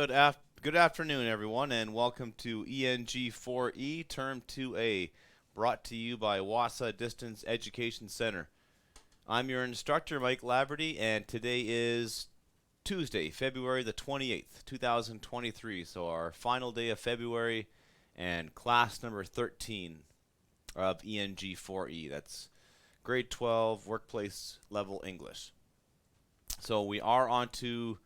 Good afternoon, everyone, and welcome to ENG4E Term 2A, brought to you by WASA Distance Education Center. I'm your instructor, Mike Laverty, and today is Tuesday, February the 28th, 2023, so our final day of February and class number 13 of ENG4E. That's grade 12 workplace level English. So we are on to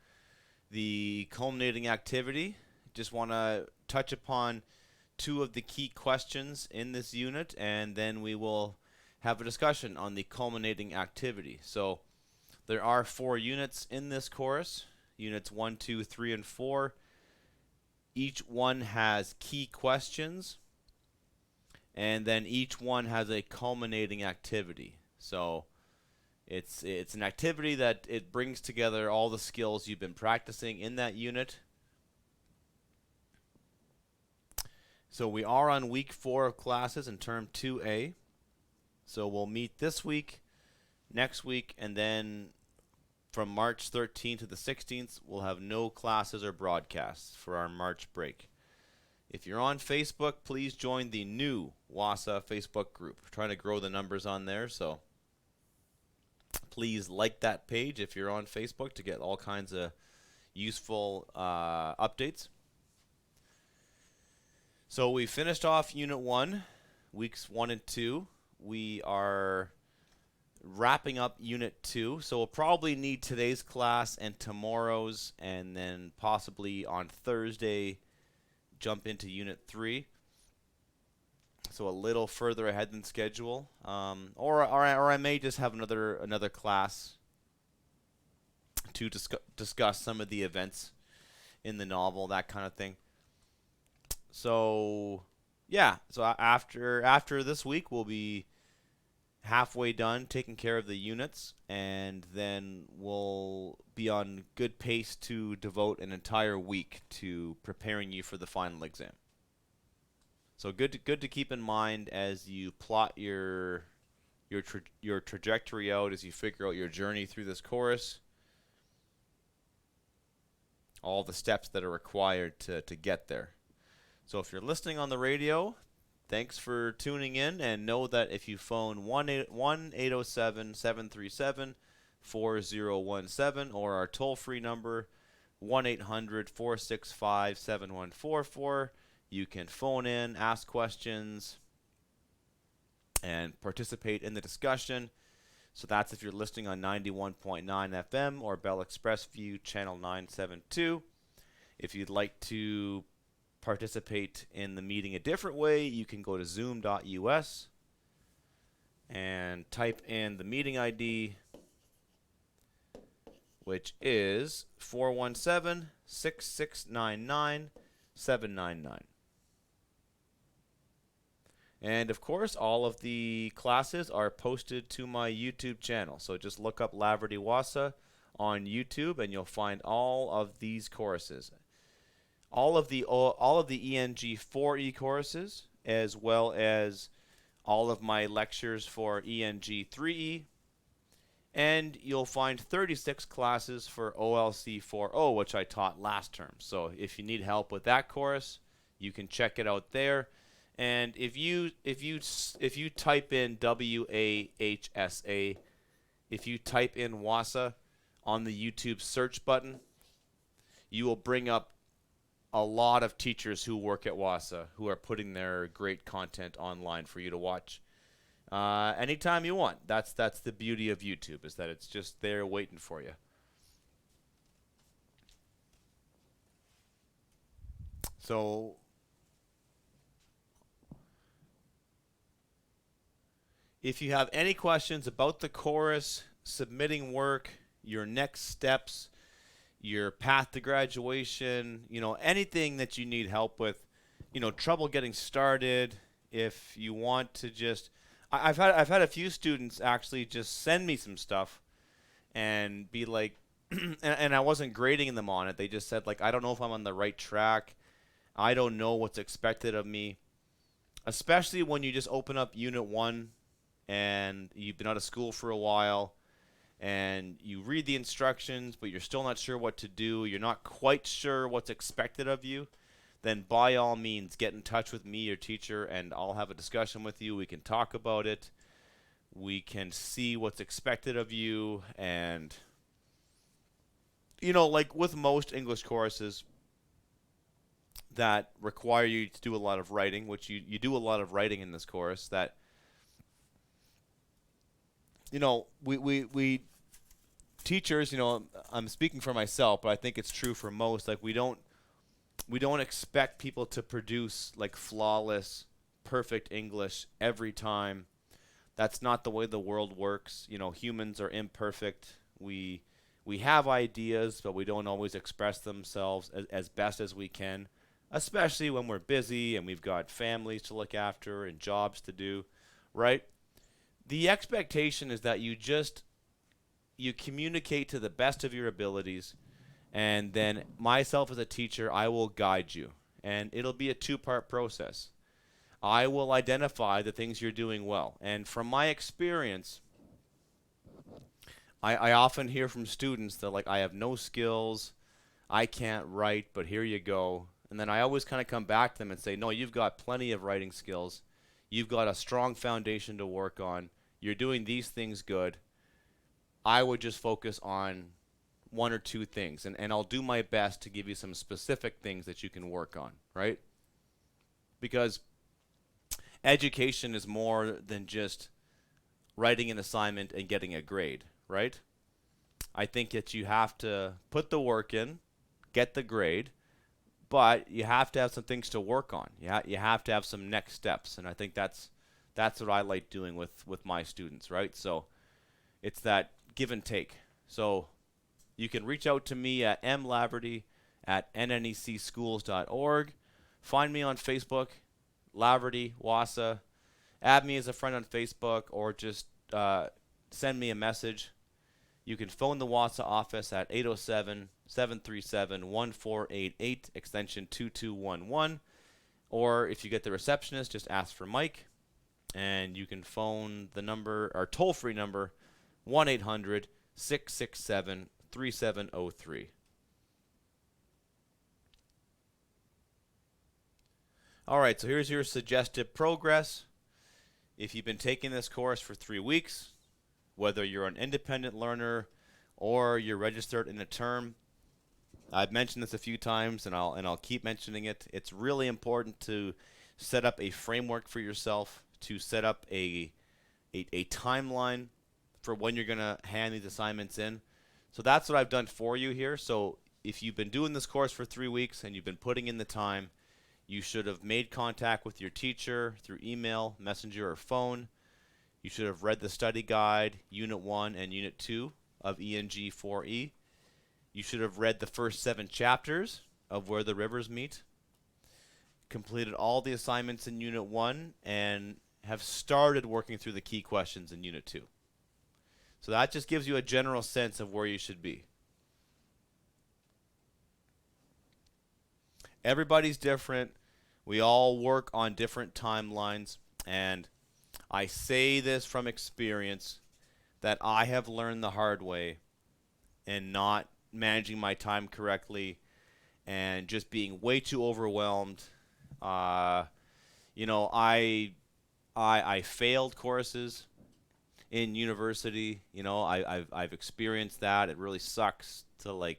the culminating activity. Just want to touch upon two of the key questions in this unit, and then we will have a discussion on the culminating activity. So there are 4 units in this course, units 1, 2, 3, and 4. Each one has key questions, and then each one has a culminating activity. So it's an activity that it brings together all the skills you've been practicing in that unit. So we are on week 4 of classes in term 2A. So we'll meet this week, next week, and then from March 13th to the 16th, we'll have no classes or broadcasts for our March break. If you're on Facebook, please join the new WASA Facebook group. We're trying to grow the numbers on there, so please like that page if you're on Facebook to get all kinds of useful updates. So we finished off Unit 1, weeks 1 and 2. We are wrapping up Unit 2, so we'll probably need today's class and tomorrow's, and then possibly on Thursday jump into Unit 3. So a little further ahead than schedule, or I may just have another class to discuss some of the events in the novel, that kind of thing. So yeah, so after this week, we'll be halfway done taking care of the units, and then we'll be on good pace to devote an entire week to preparing you for the final exam. So good to keep in mind as you plot your trajectory out, as you figure out your journey through this course, all the steps that are required to get there. So if you're listening on the radio, thanks for tuning in, and know that if you phone 1-807-737-4017 or our toll-free number 1-800-465-7144, you can phone in, ask questions, and participate in the discussion. So that's if you're listening on 91.9 FM or Bell ExpressVu channel 972. If you'd like to participate in the meeting a different way, you can go to zoom.us and type in the meeting ID, which is 417-6699-799. And of course, all of the classes are posted to my YouTube channel. So just look up Laverty Wasa on YouTube, and you'll find all of these courses. All of the ENG4E courses, as well as all of my lectures for ENG3E. And you'll find 36 classes for OLC 4O, which I taught last term. So if you need help with that course, you can check it out there. And if you type in WAHSA, if you type in WASA on the YouTube search button, you will bring up a lot of teachers who work at WASA who are putting their great content online for you to watch anytime you want. That's the beauty of YouTube, is that it's just there waiting for you. So if you have any questions about the course, submitting work, your next steps, your path to graduation, anything that you need help with, trouble getting started, if you want to just, I've had a few students actually just send me some stuff and be like, and I wasn't grading them on it. They just said, like, I don't know if I'm on the right track. I don't know what's expected of me. Especially when you just open up Unit 1 and you've been out of school for a while, and you read the instructions, but you're still not sure what to do, you're not quite sure what's expected of you, then by all means get in touch with me, your teacher, and I'll have a discussion with you. We can talk about it. We can see what's expected of you. And, like with most English courses that require you to do a lot of writing, which you do a lot of writing in this course, that, we teachers, I'm speaking for myself, but I think it's true for most. Like, we don't expect people to produce like flawless, perfect English every time. That's not the way the world works. Humans are imperfect. We have ideas, but we don't always express themselves as best as we can, especially when we're busy and we've got families to look after and jobs to do, right? The expectation is that you communicate to the best of your abilities, and then myself as a teacher, I will guide you. And it'll be a two-part process. I will identify the things you're doing well. And from my experience, I often hear from students that, like, I have no skills, I can't write, but here you go. And then I always kind of come back to them and say, no, you've got plenty of writing skills. You've got a strong foundation to work on. You're doing these things good. I would just focus on one or two things, and I'll do my best to give you some specific things that you can work on, right? Because education is more than just writing an assignment and getting a grade, right? I think that you have to put the work in, get the grade, but you have to have some things to work on. You have to have some next steps, and I think that's what I like doing with my students, right? So it's that give and take. So you can reach out to me at mlaverty@nnecschools.org. Find me on Facebook, Laverty, Wassa. Add me as a friend on Facebook, or just send me a message. You can phone the Wassa office at 807-737-1488, extension 2211. Or if you get the receptionist, just ask for Mike. And you can phone the number, or toll-free number, 1-800-667-3703. All right, so here's your suggested progress. If you've been taking this course for 3 weeks, whether you're an independent learner or you're registered in a term, I've mentioned this a few times, and I'll keep mentioning it. It's really important to set up a framework for yourself, to set up a timeline for when you're going to hand these assignments in. So that's what I've done for you here. So if you've been doing this course for 3 weeks and you've been putting in the time, you should have made contact with your teacher through email, messenger, or phone. You should have read the study guide, Unit 1 and Unit 2 of ENG4E. You should have read the first 7 chapters of Where the Rivers Meet, completed all the assignments in Unit 1, and have started working through the key questions in Unit 2. So that just gives you a general sense of where you should be. Everybody's different. We all work on different timelines, and I say this from experience that I have learned the hard way in not managing my time correctly and just being way too overwhelmed. I failed courses in university. I've experienced that. It really sucks to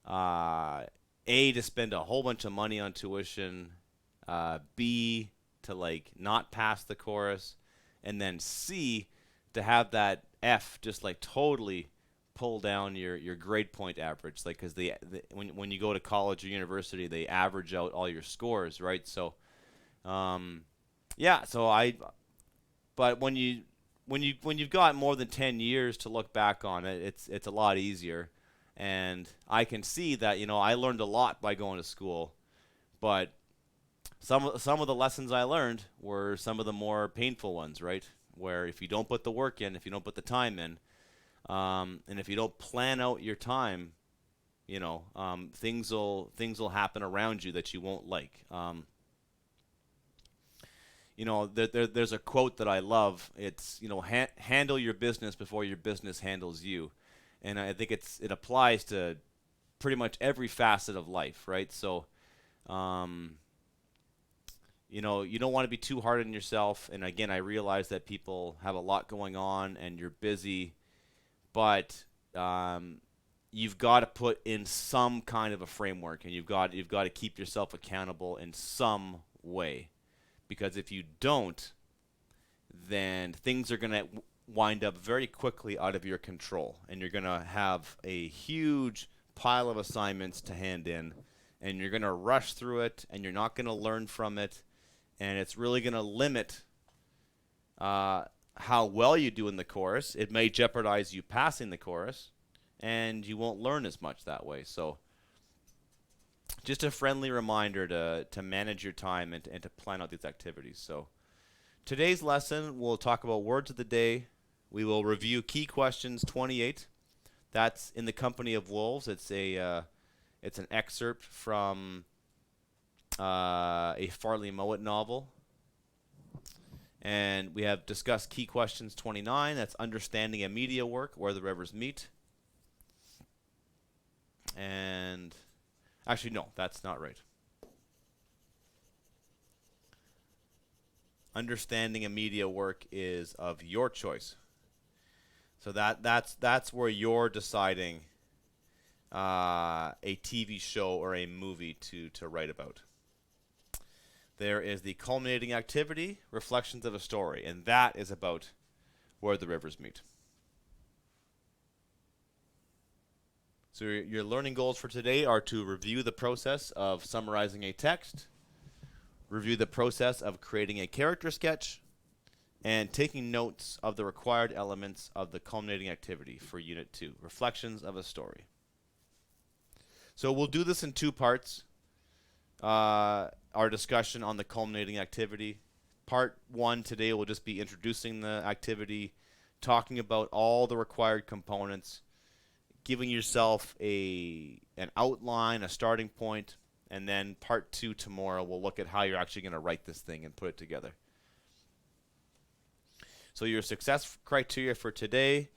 to spend a whole bunch of money on tuition, B, to not pass the course, and then C, to have that F just totally pull down your grade point average, because when you go to college or university, they average out all your scores, right? So but when you've got more than 10 years to look back on it, it's a lot easier. And I can see that, I learned a lot by going to school, but some of the lessons I learned were some of the more painful ones, right? Where if you don't put the work in, if you don't put the time in, and if you don't plan out your time, things will happen around you that you won't like. there's a quote that I love. It's, handle your business before your business handles you. And I think it applies to pretty much every facet of life, right? So, um, you don't want to be too hard on yourself. And again, I realize that people have a lot going on and you're busy, but you've got to put in some kind of a framework, and you've got to keep yourself accountable in some way, because if you don't, then things are going to wind up very quickly out of your control, and you're going to have a huge pile of assignments to hand in, and you're going to rush through it, and you're not going to learn from it, and it's really going to limit how well you do in the course. It may jeopardize you passing the course, and you won't learn as much that way. So just a friendly reminder to manage your time and to plan out these activities. So today's lesson, we'll talk about words of the day. We will review key questions 28. That's in the company of wolves. It's an excerpt from a Farley Mowat novel. And we have discussed key questions 29. That's understanding a media work, where the rivers meet. And actually, no, that's not right. Understanding a media work is of your choice. So that's where you're deciding a TV show or a movie to write about. There is the culminating activity, reflections of a story, and that is about where the rivers meet. So your learning goals for today are to review the process of summarizing a text, review the process of creating a character sketch, and taking notes of the required elements of the culminating activity for Unit 2, reflections of a story. So we'll do this in two parts. Our discussion on the culminating activity. Part 1 today will just be introducing the activity, talking about all the required components, giving yourself an outline, a starting point, and then part 2 tomorrow we'll look at how you're actually going to write this thing and put it together. So your success criteria for today,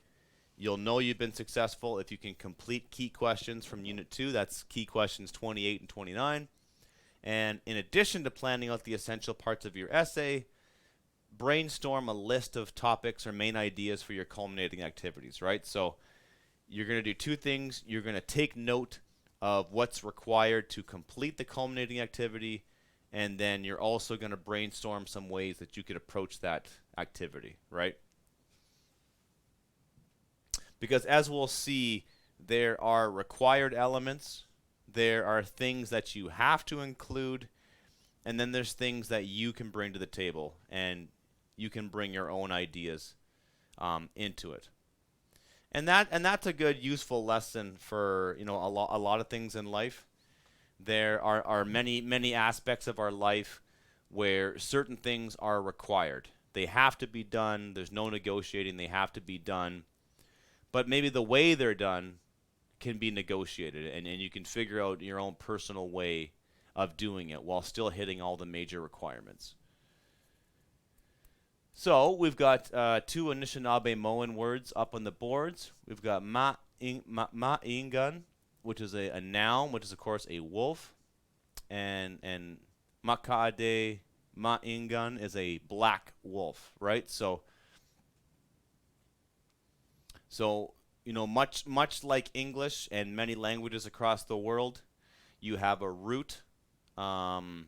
you'll know you've been successful if you can complete key questions from Unit 2. That's key questions 28 and 29. And in addition to planning out the essential parts of your essay, brainstorm a list of topics or main ideas for your culminating activities, right? So you're going to do two things. You're going to take note of what's required to complete the culminating activity, and then you're also going to brainstorm some ways that you could approach that activity, right? Because as we'll see, there are required elements, there are things that you have to include, and then there's things that you can bring to the table, and you can bring your own ideas into it. And that's a good, useful lesson for a lot of things in life. There are many aspects of our life where certain things are required. They have to be done. There's no negotiating. They have to be done. But maybe the way they're done can be negotiated, and you can figure out your own personal way of doing it while still hitting all the major requirements. So we've got two Anishinaabe-Moan words up on the boards. We've got ma'ingan, which is a noun, which is, of course, a wolf. And maka'ade ma'ingan is a black wolf, right? So much like English and many languages across the world, you have a root. You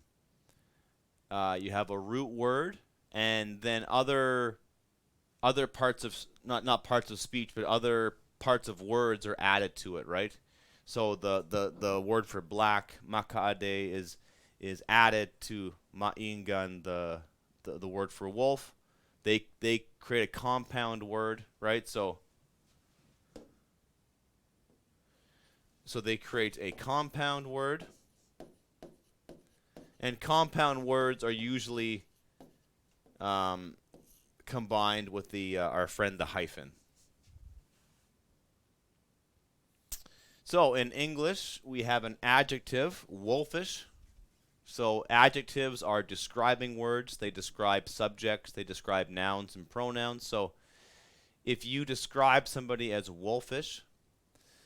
have a root word, and then other parts of not parts of speech, but other parts of words are added to it, right? So the word for black, maka'ade, is added to ma'ingan, the word for wolf. They create a compound word, right? So they create a compound word, and compound words are usually combined with our friend the hyphen. So in English, we have an adjective, wolfish. So adjectives are describing words. They describe subjects. They describe nouns and pronouns. So if you describe somebody as wolfish,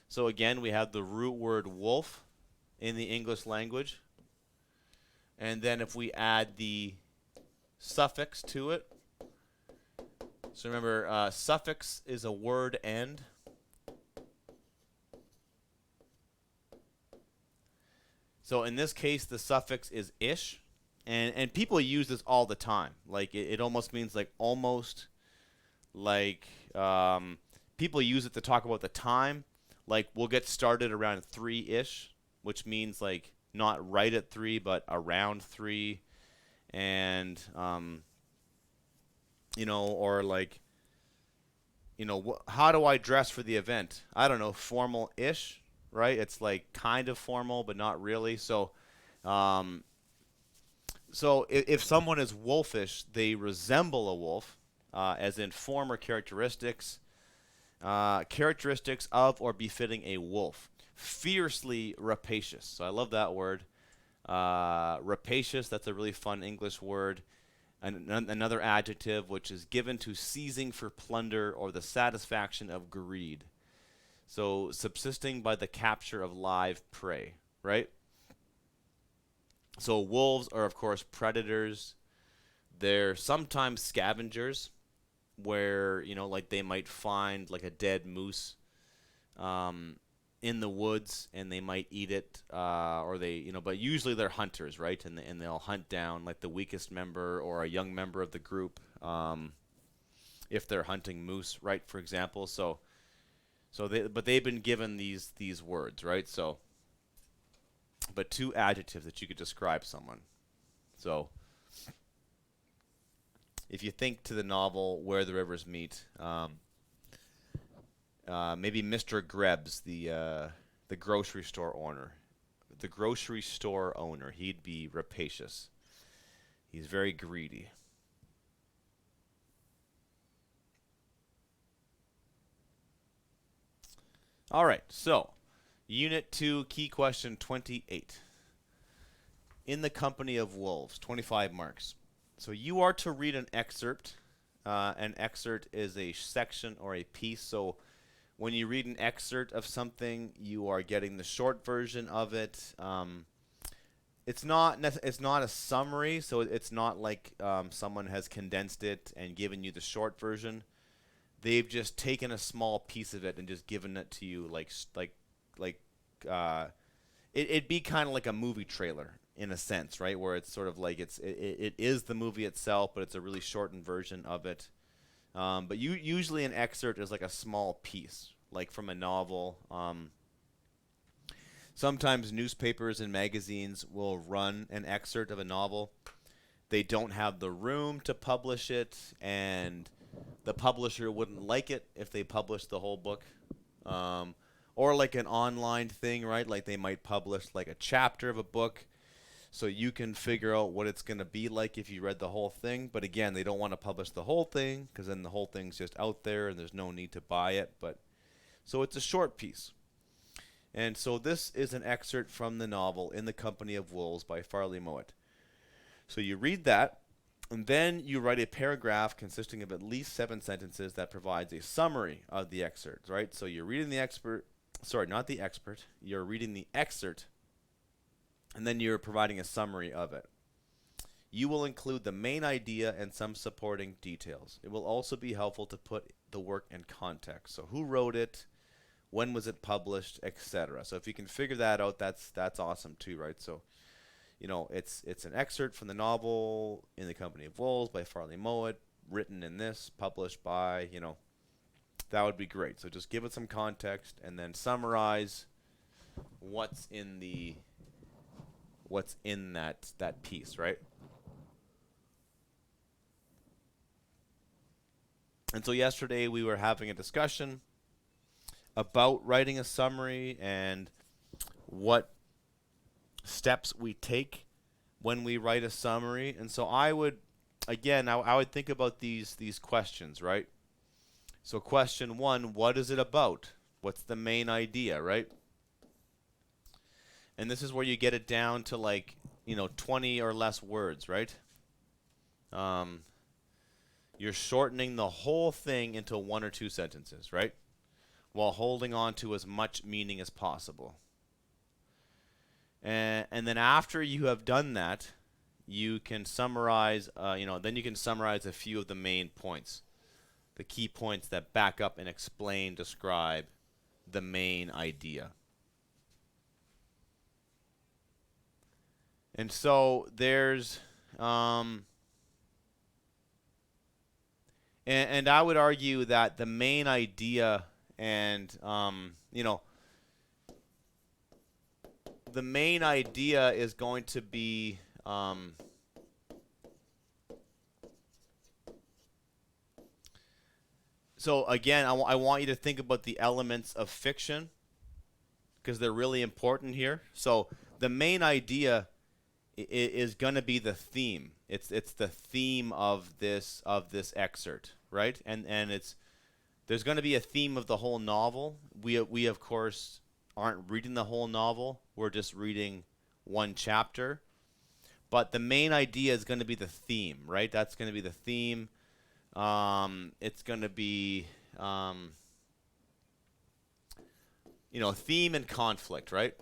so again, we have the root word wolf in the English language. And then if we add the suffix to it, so remember, suffix is a word end. So in this case, the suffix is ish. And people use this all the time. Like, it almost means like almost, like people use it to talk about the time. Like, we'll get started around 3-ish, which means like not right at 3, but around 3. And, or like, how do I dress for the event? I don't know, formal-ish, right? It's like kind of formal, but not really. So, if someone is wolfish, they resemble a wolf, as in form or characteristics, characteristics of or befitting a wolf. Fiercely rapacious. So I love that word. Rapacious, that's a really fun English word. Another adjective, which is given to seizing for plunder or the satisfaction of greed. So subsisting by the capture of live prey, right? So wolves are, of course, predators. They're sometimes scavengers, where, like they might find like a dead moose in the woods, and they might eat it, or they, but usually they're hunters, right? And they'll hunt down like the weakest member or a young member of the group, if they're hunting moose, right? For example, but they've been given these words, right? So, but 2 adjectives that you could describe someone. So, if you think to the novel Where the Rivers Meet, maybe Mr. Grebs, the grocery store owner. The grocery store owner, he'd be rapacious. He's very greedy. All right, so Unit 2, key question 28. In the Company of Wolves, 25 marks. So you are to read an excerpt. An excerpt is a section or a piece. So when you read an excerpt of something, you are getting the short version of it. It's not a summary, so it's not like someone has condensed it and given you the short version. They've just taken a small piece of it and just given it to you, it'd be kind of like a movie trailer in a sense, right? Where it's sort of like it is the movie itself, but it's a really shortened version of it. But usually an excerpt is like a small piece, like from a novel. Sometimes newspapers and magazines will run an excerpt of a novel. They don't have the room to publish it, and the publisher wouldn't like it if they published the whole book. Or like an online thing, right? Like they might publish like a chapter of a book, so you can figure out what it's going to be like if you read the whole thing. But again, they don't want to publish the whole thing, because then the whole thing's just out there and there's no need to buy it. But so it's a short piece. And so this is an excerpt from the novel In the Company of Wolves by Farley Mowat. So you read that, and then you write a paragraph consisting of at least 7 sentences that provides a summary of the excerpt, right? So you're reading the you're reading the excerpt, and then you're providing a summary of it. You will include the main idea and some supporting details. It will also be helpful to put the work in context. So who wrote it? When was it published, etc. So if you can figure that out, that's awesome too, right? So, it's an excerpt from the novel In the Company of Wolves by Farley Mowat, written in this, published by, that would be great. So just give it some context and then summarize what's in that piece, right? And so yesterday we were having a discussion about writing a summary and what steps we take when we write a summary. And so I would think about these questions, right? So question 1, what is it about? What's the main idea, right? And this is where you get it down to like 20 or less words, right? You're shortening the whole thing into 1 or 2 sentences, right? While holding on to as much meaning as possible. And then after you have done that, you can summarize, then you can summarize a few of the main points, the key points that back up and explain, describe the main idea. And so there's, and I would argue that the main idea and, the main idea is going to be, so again, I want you to think about the elements of fiction because they're really important here. So the main idea is going to be the theme. It's the theme of this excerpt, right? And there's going to be a theme of the whole novel. We of course aren't reading the whole novel. We're just reading one chapter. But the main idea is going to be the theme, right? That's going to be the theme. It's going to be theme and conflict, right?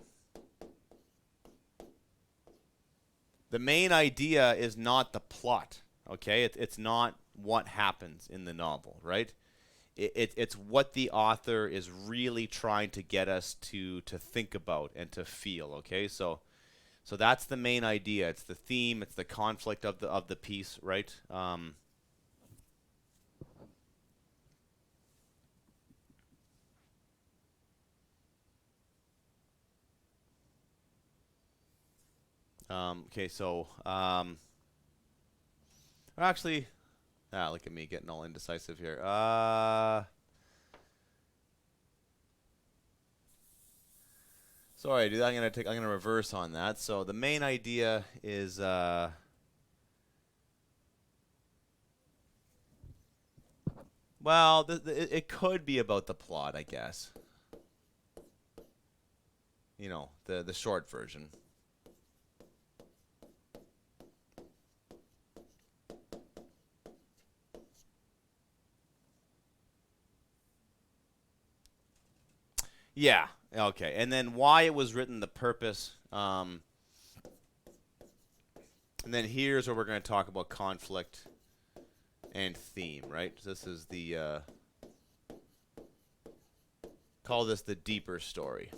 The main idea is not the plot, okay? It's not what happens in the novel, right? It's what the author is really trying to get us to think about and to feel, okay? So that's the main idea. It's the theme. It's the conflict of the piece, right? Okay, so actually, look at me getting all indecisive here. Sorry, dude. I'm gonna reverse on that. So the main idea is well, it could be about the plot, I guess. The short version. Yeah. Okay. And then why it was written, the purpose. And then here's where we're going to talk about conflict and theme, right? So this is the call this the deeper story.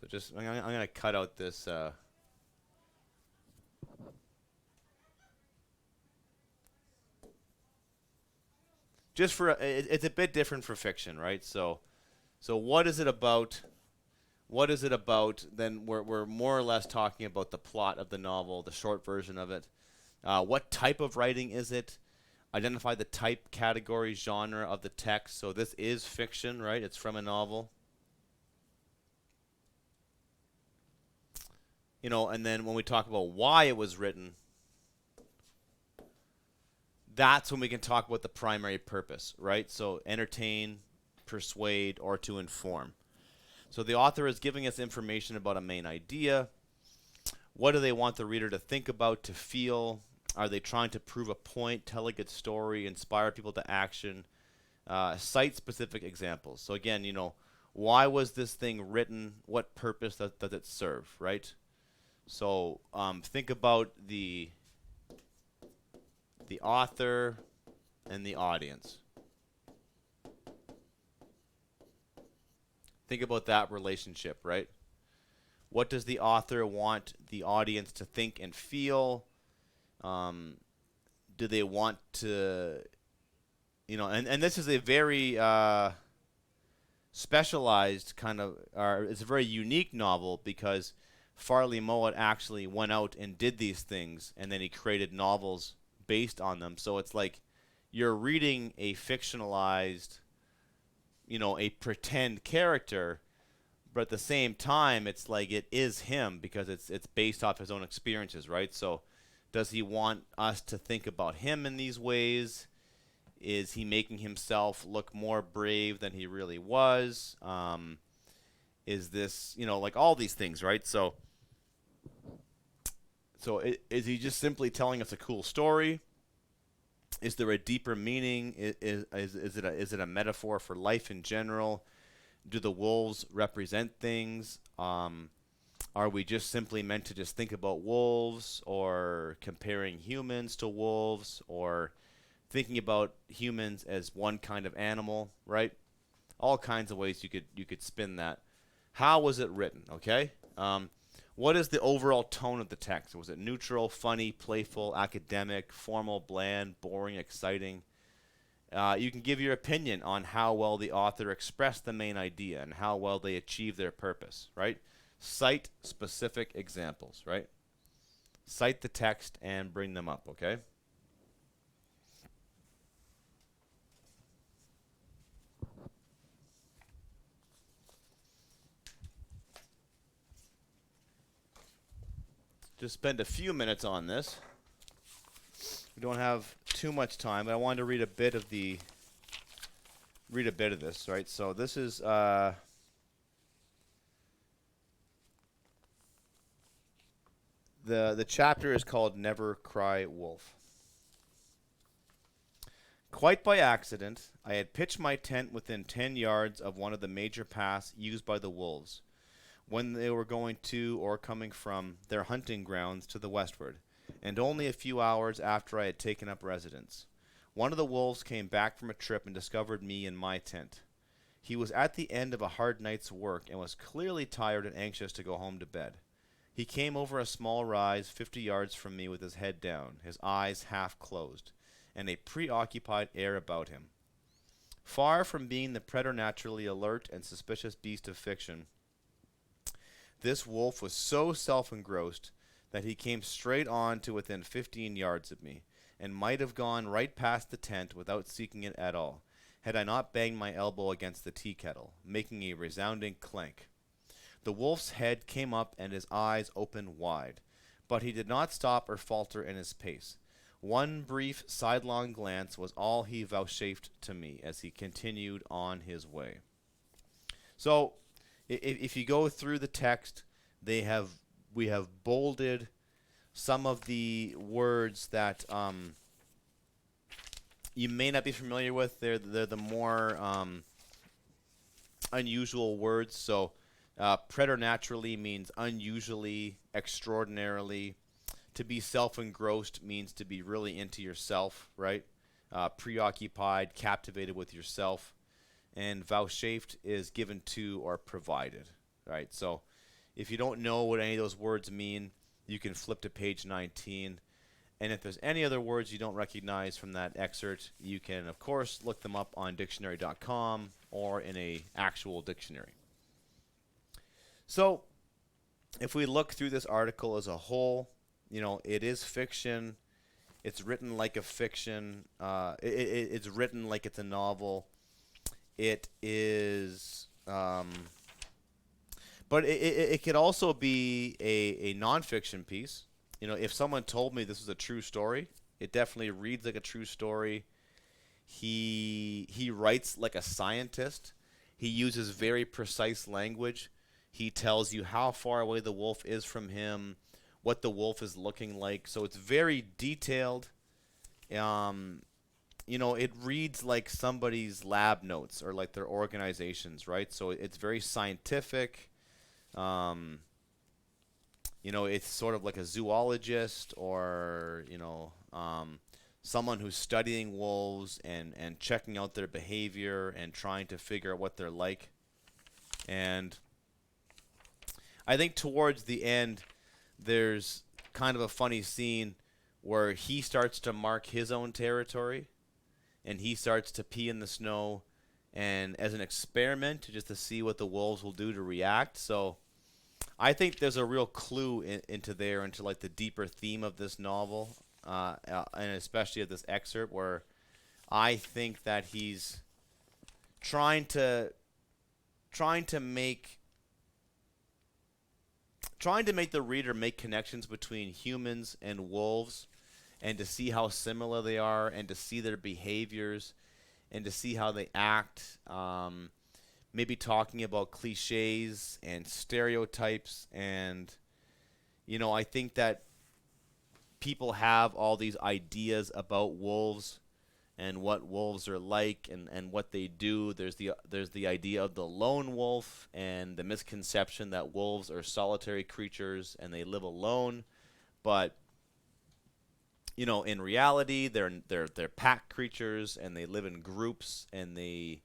So just I'm going to cut out this. Just for it's a bit different for fiction, right? So what is it about? What is it about? Then we're more or less talking about the plot of the novel, the short version of it. What type of writing is it? Identify the type, category, genre of the text. So this is fiction, right? It's from a novel. And then when we talk about why it was written, that's when we can talk about the primary purpose, right? So entertain, persuade, or to inform. So the author is giving us information about a main idea. What do they want the reader to think about, to feel? Are they trying to prove a point, tell a good story, inspire people to action? Cite specific examples. So again, why was this thing written? What purpose does it serve, right? So think about the author and the audience. Think about that relationship, right? What does the author want the audience to think and feel? Do they want to, and this is a very specialized kind of, or it's a very unique novel because Farley Mowat actually went out and did these things, and then he created novels based on them. So it's like you're reading a fictionalized, a pretend character, but at the same time, it's like it is him because it's based off his own experiences, right? So does he want us to think about him in these ways? Is he making himself look more brave than he really was? Is this, like all these things, right? So is he just simply telling us a cool story? Is there a deeper meaning? Is it a metaphor for life in general? Do the wolves represent things? Are we just simply meant to just think about wolves, or comparing humans to wolves, or thinking about humans as one kind of animal, right? All kinds of ways you could spin that. How was it written? Okay. What is the overall tone of the text? Was it neutral, funny, playful, academic, formal, bland, boring, exciting? You can give your opinion on how well the author expressed the main idea and how well they achieved their purpose, right? Cite specific examples, right? Cite the text and bring them up, okay? Just spend a few minutes on this. We don't have too much time, but I wanted to read a bit of this, right? So this is the chapter is called Never Cry Wolf. Quite by accident, I had pitched my tent within 10 yards of one of the major paths used by the wolves when they were going to or coming from their hunting grounds to the westward, and only a few hours after I had taken up residence. One of the wolves came back from a trip and discovered me in my tent. He was at the end of a hard night's work and was clearly tired and anxious to go home to bed. He came over a small rise 50 yards from me with his head down, his eyes half closed, and a preoccupied air about him. Far from being the preternaturally alert and suspicious beast of fiction, this wolf was so self-engrossed that he came straight on to within 15 yards of me, and might have gone right past the tent without seeking it at all, had I not banged my elbow against the tea kettle, making a resounding clank. The wolf's head came up and his eyes opened wide, but he did not stop or falter in his pace. One brief sidelong glance was all he vouchsafed to me as he continued on his way. So, if you go through the text, we have bolded some of the words that you may not be familiar with. They're the more unusual words. So, preternaturally means unusually, extraordinarily. To be self-engrossed means to be really into yourself, right? Preoccupied, captivated with yourself. And vouchsafed is given to or provided, right? So if you don't know what any of those words mean, you can flip to page 19. And if there's any other words you don't recognize from that excerpt, you can, of course, look them up on dictionary.com or in a actual dictionary. So if we look through this article as a whole, it is fiction. It's written like a fiction. It's written like it's a novel. It is, but it could also be a nonfiction piece. If someone told me this was a true story, it definitely reads like a true story. He writes like a scientist. He uses very precise language. He tells you how far away the wolf is from him, what the wolf is looking like. So it's very detailed. It reads like somebody's lab notes or like their organizations, right? So it's very scientific. It's sort of like a zoologist or, someone who's studying wolves and checking out their behavior and trying to figure out what they're like. And I think towards the end, there's kind of a funny scene where he starts to mark his own territory and he starts to pee in the snow and as an experiment just to see what the wolves will do to react. So I think there's a real clue into like the deeper theme of this novel, and especially of this excerpt, where I think that he's trying to make the reader make connections between humans and wolves, and to see how similar they are, and to see their behaviors, and to see how they act. maybe talking about cliches and stereotypes. And, I think that people have all these ideas about wolves and what wolves are like, and what they do. There's the idea of the lone wolf and the misconception that wolves are solitary creatures and they live alone. But in reality, they're pack creatures and they live in groups, and they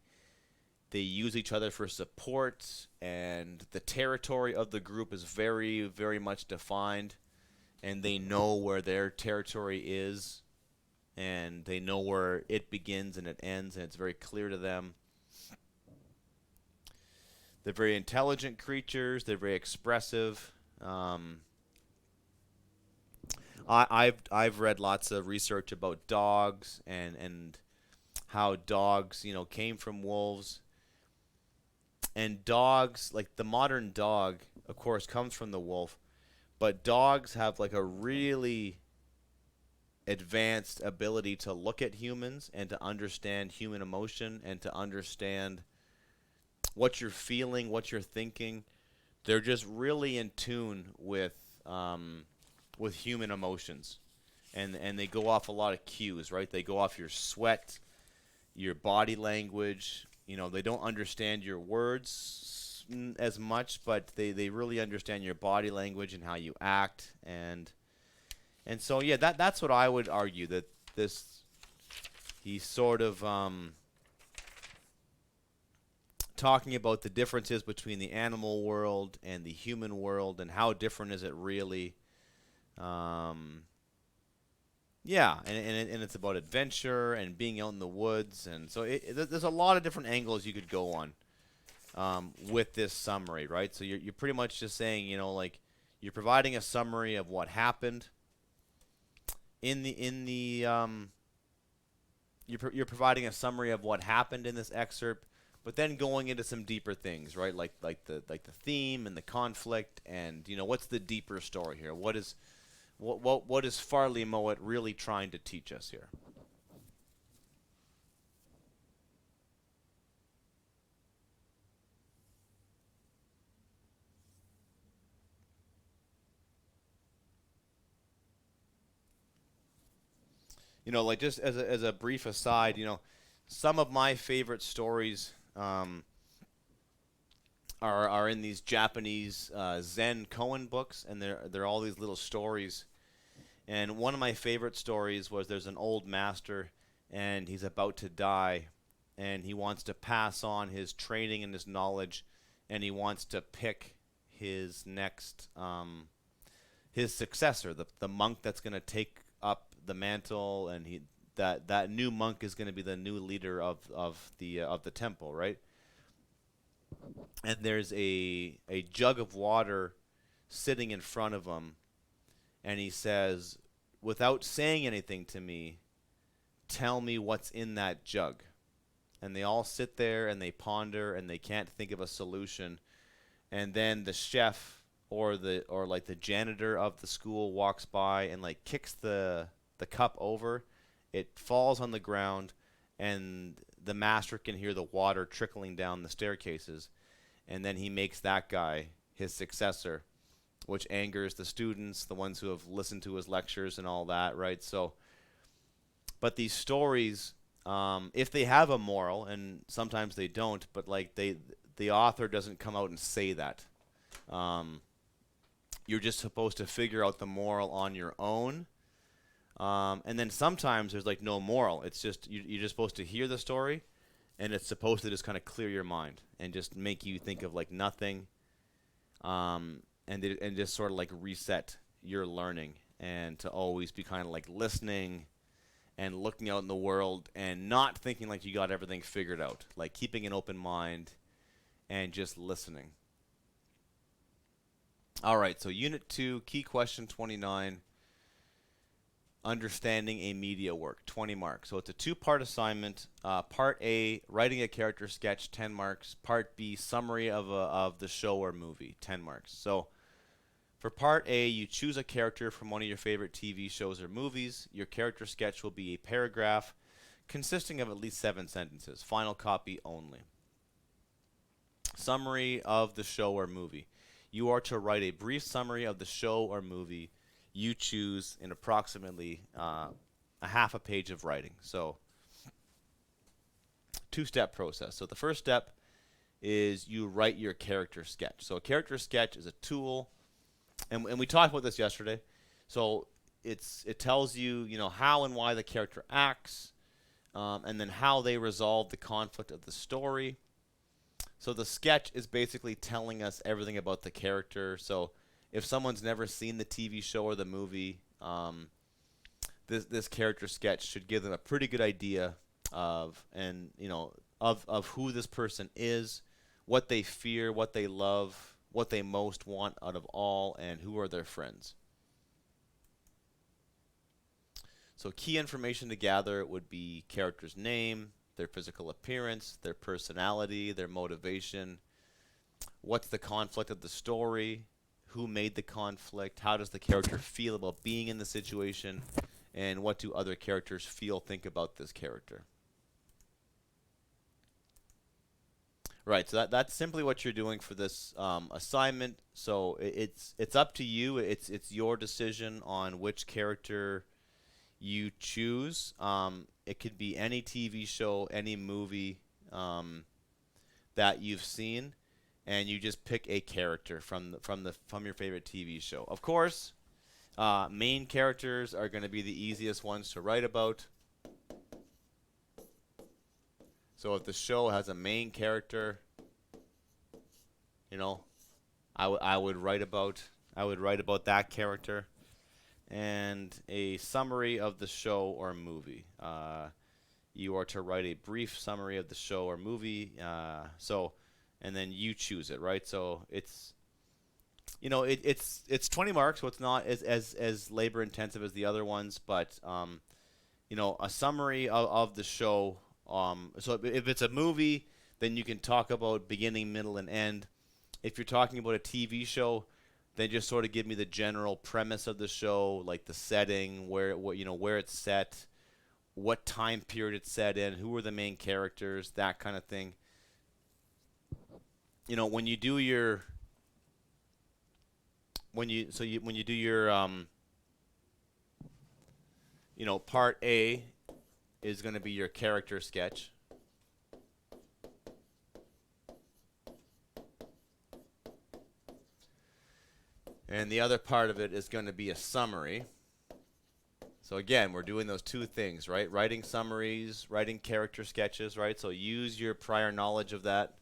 use each other for support, and the territory of the group is very, very much defined, and they know where their territory is, and they know where it begins and it ends, and it's very clear to them. They're very intelligent creatures. They're very expressive. I've read lots of research about dogs, and how dogs came from wolves. And dogs, like the modern dog, of course, comes from the wolf, but dogs have like a really advanced ability to look at humans and to understand human emotion and to understand what you're feeling, what you're thinking. They're just really in tune with human emotions, and they go off a lot of cues, right? They go off your sweat, your body language. They don't understand your words as much, but they really understand your body language and how you act, and so yeah, that's what I would argue, that he's sort of talking about the differences between the animal world and the human world, and how different is it really. Yeah, and it's about adventure and being out in the woods, and so there's a lot of different angles you could go on with this summary, right? So you're pretty much just saying, like, you're providing a summary of what happened you're providing a summary of what happened in this excerpt, but then going into some deeper things, right? Like the theme and the conflict, and what's the deeper story here? What is Farley Mowat really trying to teach us here? Like, just as a brief aside, some of my favorite stories are in these Japanese Zen koan books, and they're all these little stories. And one of my favorite stories was, there's an old master, and he's about to die, and he wants to pass on his training and his knowledge, and he wants to pick his next his successor, the monk that's going to take up the mantle, and that new monk is going to be the new leader of the temple, right? And there's a jug of water sitting in front of him, and he says, without saying anything to me, tell me what's in that jug. And they all sit there and they ponder, and they can't think of a solution. And then the chef, or like the janitor of the school, walks by and like kicks the cup over. It falls on the ground, and the master can hear the water trickling down the staircases. And then he makes that guy his successor, which angers the students, the ones who have listened to his lectures and all that, right? So, but these stories, if they have a moral, and sometimes they don't, but like the author doesn't come out and say that. You're just supposed to figure out the moral on your own. And then sometimes there's like no moral. It's just you're just supposed to hear the story, and it's supposed to just kind of clear your mind and just make you think of like nothing, and just sort of like reset your learning, and to always be kind of like listening and looking out in the world and not thinking like you got everything figured out, like keeping an open mind and just listening. All right, so Unit 2, key question 29. Understanding a media work, 20 marks. So it's a two-part assignment. Part A, writing a character sketch, 10 marks. Part B, summary of the show or movie, 10 marks. So for Part A, you choose a character from one of your favorite TV shows or movies. Your character sketch will be a paragraph consisting of at least 7 sentences. Final copy only. Summary of the show or movie. You are to write a brief summary of the show or movie you choose in approximately a half a page of writing. So, two-step process. So the first step is you write your character sketch. So a character sketch is a tool, and we talked about this yesterday. So it tells you, you know, how and why the character acts, and then how they resolve the conflict of the story. So the sketch is basically telling us everything about the character. So if someone's never seen the TV show or the movie, this character sketch should give them a pretty good idea of who this person is, what they fear, what they love, what they most want out of all, and who are their friends. So key information to gather would be character's name, their physical appearance, their personality, their motivation, what's the conflict of the story, who made the conflict, how does the character feel about being in the situation, and what do other characters feel, think about this character. Right, so that's simply what you're doing for this assignment. So it's up to you. It's your decision on which character you choose. It could be any TV show, any movie that you've seen, and you just pick a character from your favorite TV show. Of course, main characters are going to be the easiest ones to write about. So if the show has a main character, you know, I would write about that character, and a summary of the show or movie. You are to write a brief summary of the show or movie. And then you choose it, right? So it's, you know, it's 20 marks, so it's not as labor intensive as the other ones, but you know, a summary of the show. So if it's a movie, then you can talk about beginning, middle, and end. If you're talking about a TV show, then just sort of give me the general premise of the show, like the setting, where it's set, what time period it's set in, who are the main characters, that kind of thing. You know, when you do your part A is going to be your character sketch. And the other part of it is going to be a summary. So again, we're doing those two things, right? Writing summaries, writing character sketches, right? So use your prior knowledge of that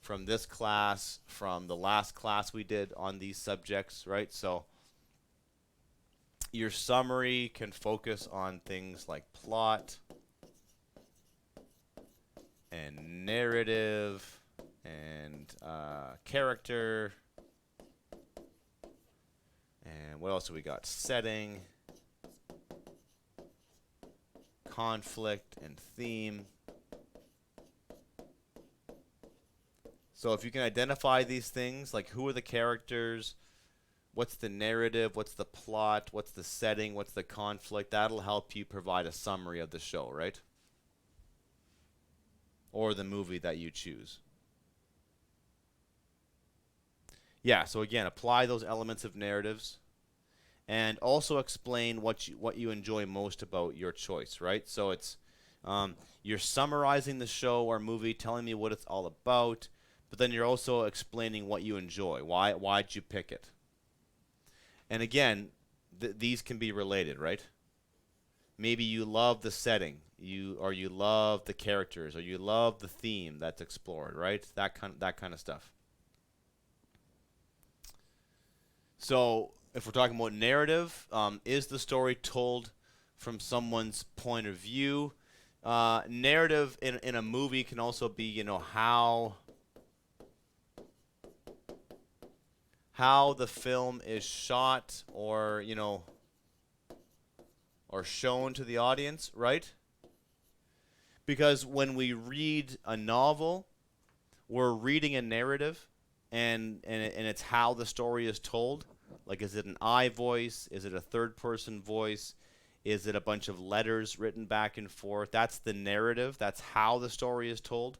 from this class, from the last class we did on these subjects, right? So your summary can focus on things like plot and narrative and character. And what else do we got? Setting, conflict, and theme. So if you can identify these things, like who are the characters, what's the narrative, what's the plot, what's the setting, what's the conflict, that'll help you provide a summary of the show, right? Or the movie that you choose. Yeah, so again, apply those elements of narratives and also explain what you enjoy most about your choice, right? So it's you're summarizing the show or movie, telling me what it's all about, but then you're also explaining what you enjoy. Why'd you pick it? And again, these can be related, right? Maybe you love the setting, or you love the characters, or you love the theme that's explored, right? That kind of stuff. So if we're talking about narrative, is the story told from someone's point of view? Narrative in a movie can also be, you know, how the film is shot, or, you know, or shown to the audience, right? Because when we read a novel, we're reading a narrative, and it's how the story is told. Like, is it an I voice? Is it a third-person voice? Is it a bunch of letters written back and forth? That's the narrative. That's how the story is told.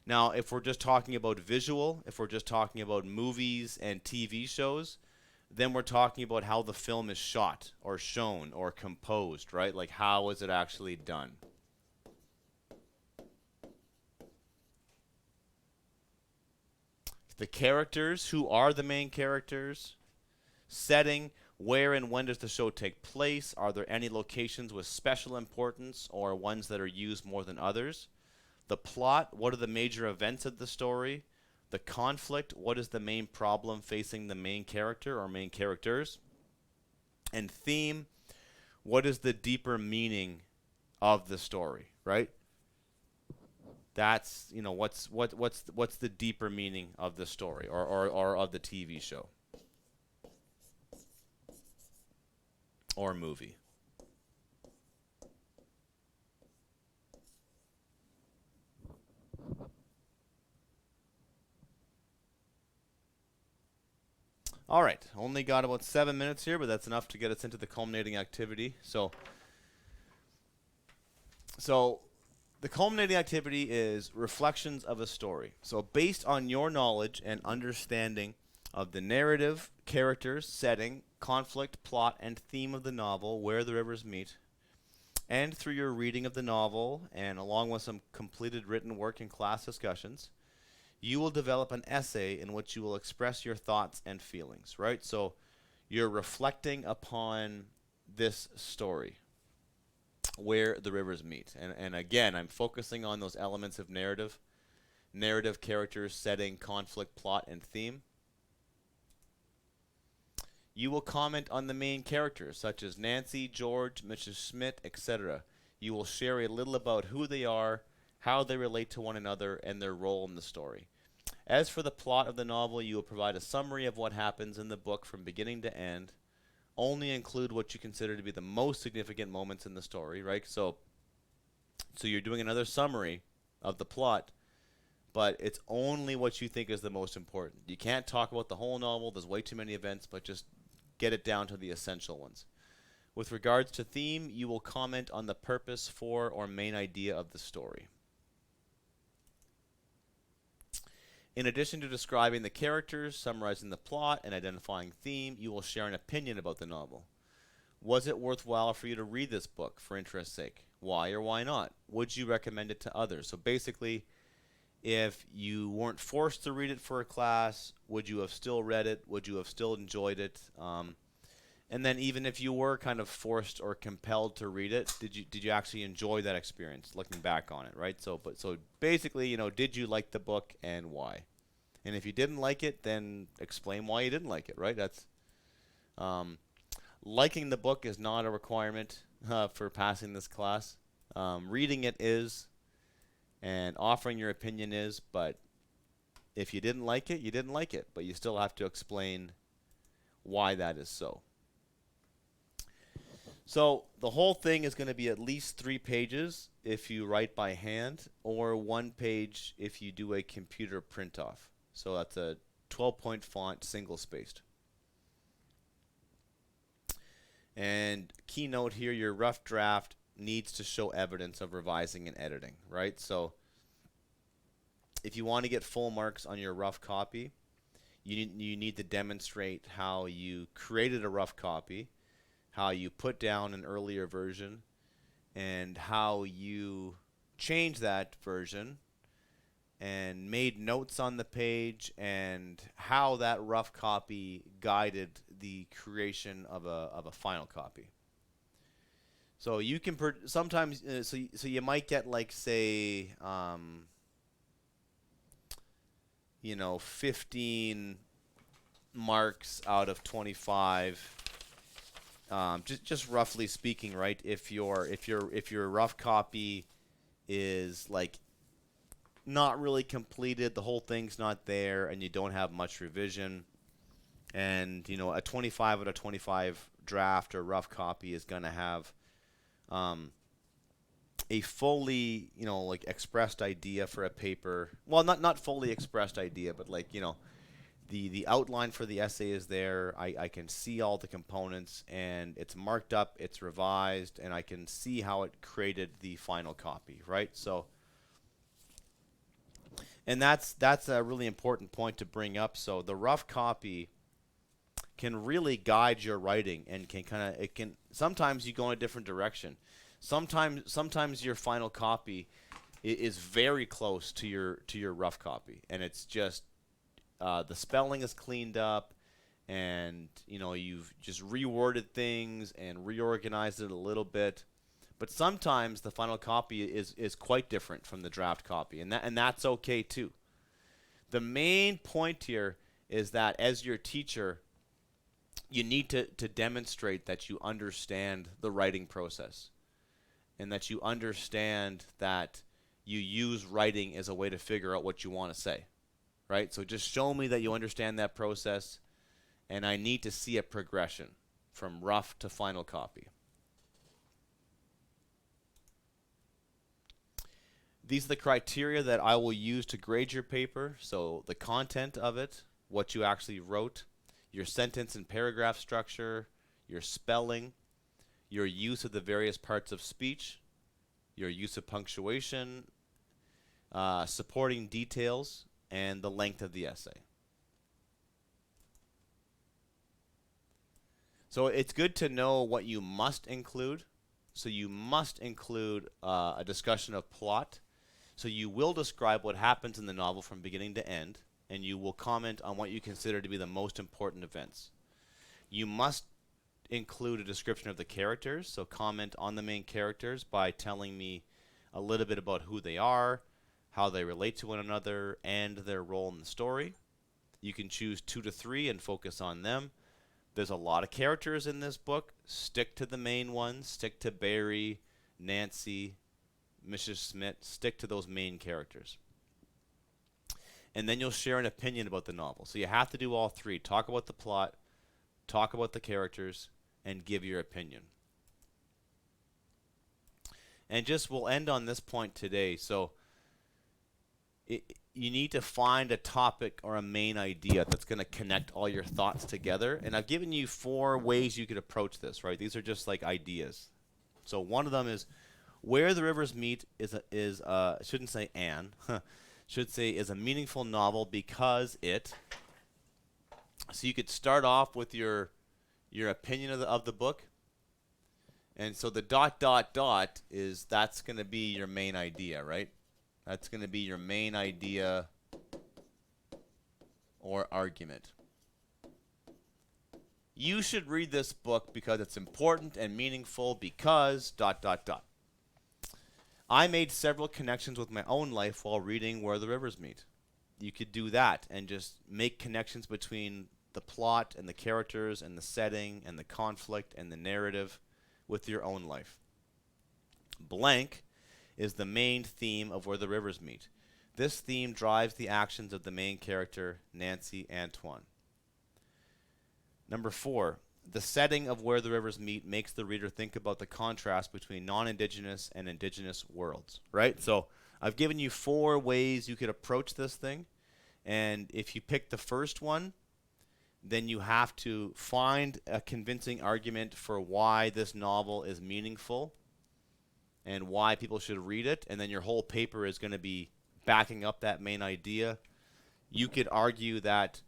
Now, if we're just talking about visual, if we're just talking about movies and TV shows, then we're talking about how the film is shot or shown or composed, right? Like, how is it actually done? The characters, who are the main characters? Setting, where and when does the show take place? Are there any locations with special importance or ones that are used more than others? The plot, what are the major events of the story? The conflict, what is the main problem facing the main character or main characters? And theme, what is the deeper meaning of the story, right? That's, what's the deeper meaning of the story or of the TV show or movie. All right, only got about 7 minutes here, but that's enough to get us into the culminating activity. So the culminating activity is reflections of a story. So based on your knowledge and understanding of the narrative, characters, setting, conflict, plot, and theme of the novel, Where the Rivers Meet, and through your reading of the novel and along with some completed written work and class discussions, you will develop an essay in which you will express your thoughts and feelings, right? So you're reflecting upon this story, Where the Rivers Meet. And again, I'm focusing on those elements of narrative, characters, setting, conflict, plot, and theme. You will comment on the main characters, such as Nancy, George, Mrs. Schmidt, etc. You will share a little about who they are, how they relate to one another, and their role in the story. As for the plot of the novel, you will provide a summary of what happens in the book from beginning to end. Only include what you consider to be the most significant moments in the story, right? So you're doing another summary of the plot, but it's only what you think is the most important. You can't talk about the whole novel. There's way too many events, but just get it down to the essential ones. With regards to theme, you will comment on the purpose for or main idea of the story. In addition to describing the characters, summarizing the plot, and identifying theme, you will share an opinion about the novel. Was it worthwhile for you to read this book for interest's sake? Why or why not? Would you recommend it to others? So basically, if you weren't forced to read it for a class, would you have still read it? Would you have still enjoyed it? And then even if you were kind of forced or compelled to read it, did you actually enjoy that experience looking back on it, right? So basically, did you like the book and why? And if you didn't like it, then explain why you didn't like it, right? That's liking the book is not a requirement for passing this class. Reading it is, and offering your opinion is, but if you didn't like it, you didn't like it, but you still have to explain why that is so. So the whole thing is going to be at least 3 pages if you write by hand, or 1 page if you do a computer print off. So that's a 12-point font, single-spaced. And keynote here, your rough draft needs to show evidence of revising and editing, right? So if you want to get full marks on your rough copy, you need to demonstrate how you created a rough copy, how you put down an earlier version, and how you changed that version and made notes on the page, and how that rough copy guided the creation of a final copy. So you can sometimes so you might get, like, say 15 marks out of 25. Just roughly speaking, right? If your rough copy is like not really completed, the whole thing's not there, and you don't have much revision, and a 25 out of 25 draft or rough copy is going to have a fully like expressed idea for a paper. Well, not fully expressed idea, but like the outline for the essay is there. I can see all the components, and it's marked up, it's revised, and I can see how it created the final copy, right? So And that's a really important point to bring up. So the rough copy can really guide your writing and can kind of it can sometimes you go in a different direction. Sometimes your final copy is very close to your rough copy, and it's just the spelling is cleaned up, and you've just reworded things and reorganized it a little bit. But sometimes the final copy is quite different from the draft copy, and that's okay too. The main point here is that as your teacher, you need to demonstrate that you understand the writing process and that you understand that you use writing as a way to figure out what you want to say, right? So just show me that you understand that process, and I need to see a progression from rough to final copy. These are the criteria that I will use to grade your paper. So the content of it, what you actually wrote, your sentence and paragraph structure, your spelling, your use of the various parts of speech, your use of punctuation, supporting details, and the length of the essay. So it's good to know what you must include. So you must include a discussion of plot. So you will describe what happens in the novel from beginning to end, and you will comment on what you consider to be the most important events. You must include a description of the characters, so comment on the main characters by telling me a little bit about who they are, how they relate to one another, and their role in the story. You can choose 2 to 3 and focus on them. There's a lot of characters in this book. Stick to the main ones. Stick to Barry, Nancy, Mrs. Smith. Stick to those main characters. And then you'll share an opinion about the novel. So you have to do all 3. Talk about the plot, talk about the characters, and give your opinion. And just we'll end on this point today. So you need to find a topic or a main idea that's going to connect all your thoughts together. And I've given you 4 ways you could approach this, right? These are just like ideas. So one of them is Where the Rivers Meet shouldn't say an, should say is a meaningful novel because it. So you could start off with your opinion of the book. And so the ... is that's going to be your main idea, right? That's going to be your main idea or argument. You should read this book because it's important and meaningful because ... I made several connections with my own life while reading Where the Rivers Meet. You could do that and just make connections between the plot and the characters and the setting and the conflict and the narrative with your own life. Blank is the main theme of Where the Rivers Meet. This theme drives the actions of the main character, Nancy Antoine. Number 4, the setting of Where the Rivers Meet makes the reader think about the contrast between non-Indigenous and Indigenous worlds, right? So I've given you 4 ways you could approach this thing, and if you pick the first one, then you have to find a convincing argument for why this novel is meaningful and why people should read it, and then your whole paper is going to be backing up that main idea. You could argue that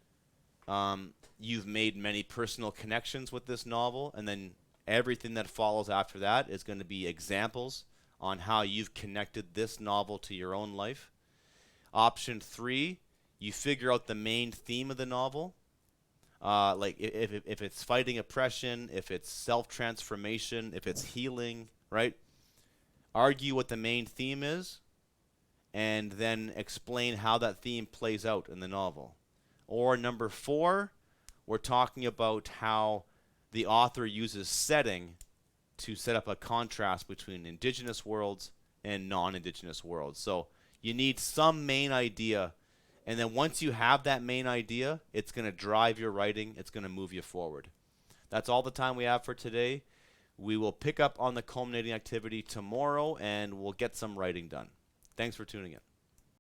you've made many personal connections with this novel, and then everything that follows after that is going to be examples on how you've connected this novel to your own life. Option 3, you figure out the main theme of the novel. Like if it's fighting oppression, if it's self-transformation, if it's healing, right? Argue what the main theme is, and then explain how that theme plays out in the novel. Or number 4, we're talking about how the author uses setting to set up a contrast between Indigenous worlds and non-Indigenous worlds. So you need some main idea, and then once you have that main idea, it's going to drive your writing, it's going to move you forward. That's all the time we have for today. We will pick up on the culminating activity tomorrow, and we'll get some writing done. Thanks for tuning in.